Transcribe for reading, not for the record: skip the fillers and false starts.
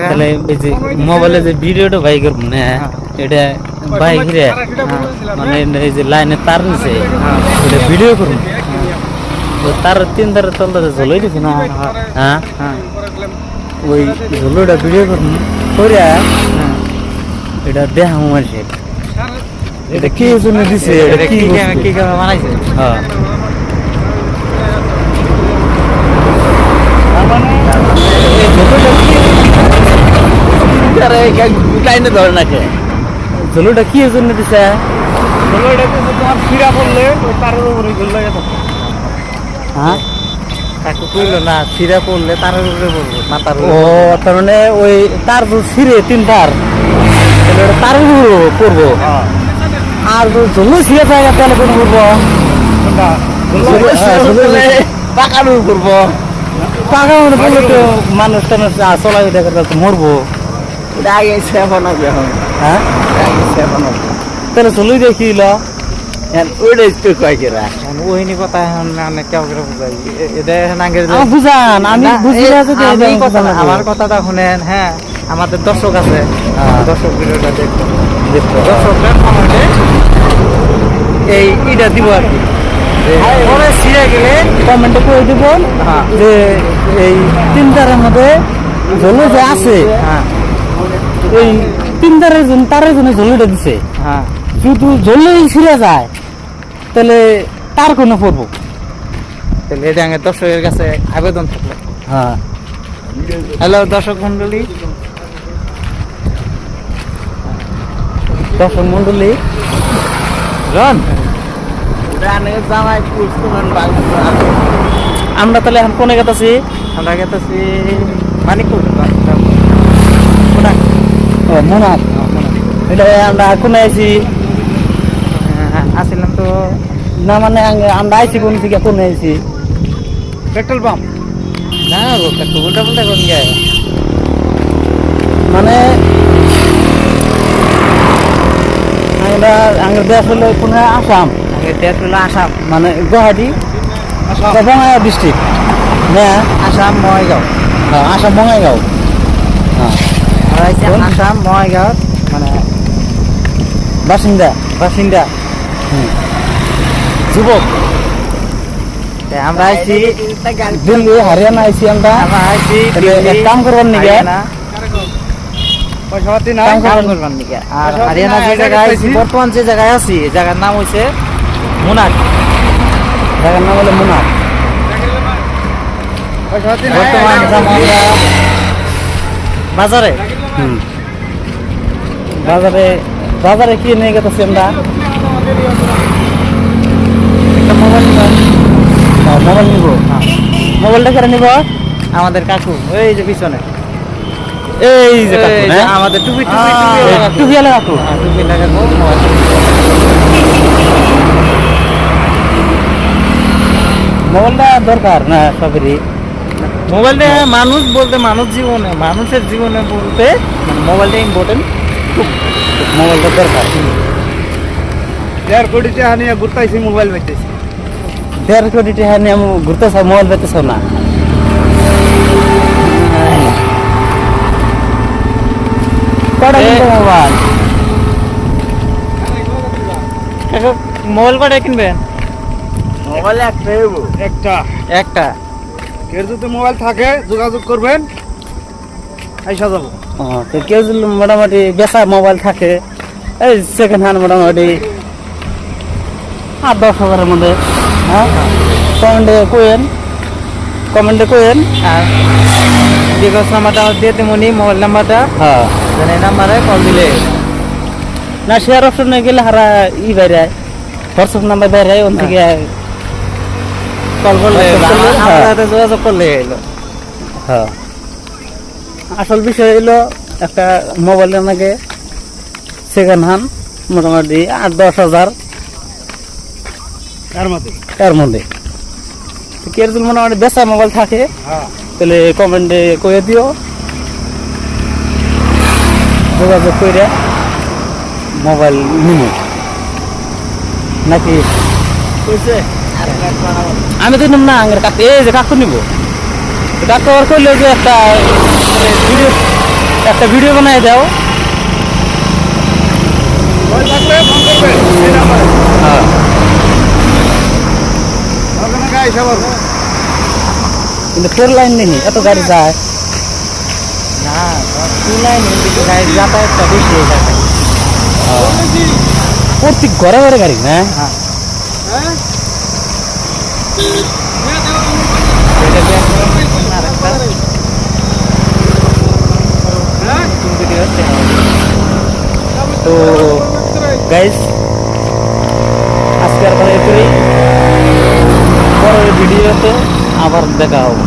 তাহলে এই যে মোবাইলে যে ভিডিওটা বাই করবো না এটা বাই ঘিরে মানে এই যে লাইনে তার নিচে এটা ভিডিও করবো তার তিন ধারে তলদারে ঝোলই দিছি না হ্যাঁ ওই ঝোলোটা ভিডিও করবো করে এটা দেখাবো মানুষের এটা কি জন্য দিছে এটা কি কি বানাইছে হ্যাঁ ঝোলোটা কি জন্য দিছে তোমার ফিরা পড়লে তারের উপরে হ্যাঁ তাকে কইলো না ফিরা পড়লে তারের উপরে পড়বো মাথার ও তার মানে ওই তার ছিঁড়ে তিন তার তারের উপরে পড়বো আর ঝোলো ছিঁড়ে জায়গা তাহলে কোন করবো পাকার উপর পড়বো পাকা মনে বললে তো মানুষ টানুষ চলাই দেখা তো মরবো আগে সেফন হবে এখন হ্যাঁ আগে সেফন হবে তাহলে ঝোলই দেখিল ওইটাই তো কয় কেরা ওহিনী কথা এখন অনেক কেউ করে বুঝাই এটা এখন আগে বুঝান আমি বুঝি আমার কথাটা শুনেন হ্যাঁ আমাদের দর্শক আছে দর্শক ভিডিওটা দেখবো দর্শকরা কমেন্টে এই ইটা দিব আর কি পরে ছিঁড়ে গেলে কমেন্টে করে দিব যে এই তিন তারের মধ্যে ঝোলো যে আছে এই তিন তারের জন্য ঝোলোটা দিছে শুধু ঝোলই ছিঁড়ে যায় তাহলে তার কোনো পড়বো তাহলে এটা আগে দর্শকের কাছে আবেদন থাকলো হ্যাঁ হ্যালো দর্শক মন্ডলী রন জামাই আমরা তাহলে এখন কোনে গেতাছি আমরা গেতেছি মানিকপুর মোনাক এটা আমরা কোনে আইছি আসছিলাম তো না মানে আমরা আইছি কোন থেকে কোনে আইছি পেট্রোল পাম্প না উল্টা পাল্টা কোন গে মানে আমরা দেশ হলো কোন আসাম দেশ হলো আসাম মানে গুয়াহাটি বঙাইগাঁও ডিস্ট্রিক্ট হ্যাঁ আসাম বঙাইগাঁও আসাম বঙাইগাঁও হ্যাঁ আসাম বঙাইগাঁও মানে বাসিন্দা যুবক আমরা আইছি দিল্লি হরিয়ানা আইছি আমরা আইছি কাম করবার নিগে আর হরিয়ানা যে জায়গায় আইছি বর্তমান যে জায়গায় আছি জায়গার নাম হইছে মুনাক জায়গার নাম হলো মুনাক বর্তমান বাজারে বাজারে কি নিয়ে গেছি আমরা একটা মোবাইল নিব মোবাইলটা করে নিব আমাদের কাকু এই যে পিছনে এই যে আমাদের টুপি টুপি কাকু টুপি লাগাবো মোবাইলটা দরকার না সবেরই মোবাইলটা মানুষ বলতে মানুষের জীবনে বলতে মোবাইলটা ইম্পর্টেন্ট মোবাইলটা দরকার 1.5 কোটি টাকা নিয়ে ঘুরতেছি মোবাইল বেচতেছি 1.5 কোটি টাকা নিয়ে আমি ঘুরতেছ মোবাইল বেচতেছ না মোবাইল কটা কিনবেন মোবাইল একটা কেউ যদি মোবাইল থাকে যোগাযোগ করবেন আইসা যাবো কেউ যদি মোটামুটি বেচা মোবাইল থাকে এই সেকেন্ড হ্যান্ড মোটামুটি 8-10 হাজারের মধ্যে হ্যাঁ কমেন্টে কোয়েন আর বিকাশ নাম্বারটা দিয়ে তেমনি মোবাইল নাম্বারটা হ্যাঁ এই নাম্বারে কল দিলে না শেয়ার অপশনে গেলে হারা বাইরে হোয়াটসঅ্যাপ নাম্বার বাইরে ওন থেকে কল করলে আমার সাথে যোগাযোগ করলে এলো হ্যাঁ আসল বিষয় হলো একটা মোবাইল আমাকে সেকেন্ড হ্যান্ড মোটামুটি 8-10 হাজার এর মধ্যে কেউ যদি মোটামুটি বেচা মোবাইল থাকে তাহলে কমেন্টে কয়ে দিও যোগাযোগ করে মোবাইল নিব নাকি আমি তো নিব না আঙের কাকু এই যে কাকু নিব কাকু আর কইলো যে একটা ভিডিও একটা ভিডিও বানায় দাও। হ্যাঁ কিন্তু ফোর লাইন নেই, এত গাড়ি যায় না টু লাইন কিন্তু গাড়ির যাতায়াতটা বেশি হয়ে যাবে। প্রত্যেক ঘরে ঘরে গাড়ি না। হ্যাঁ তো গাইস আজকে আর পরের ভিডিওতে আবার দেখা হবে।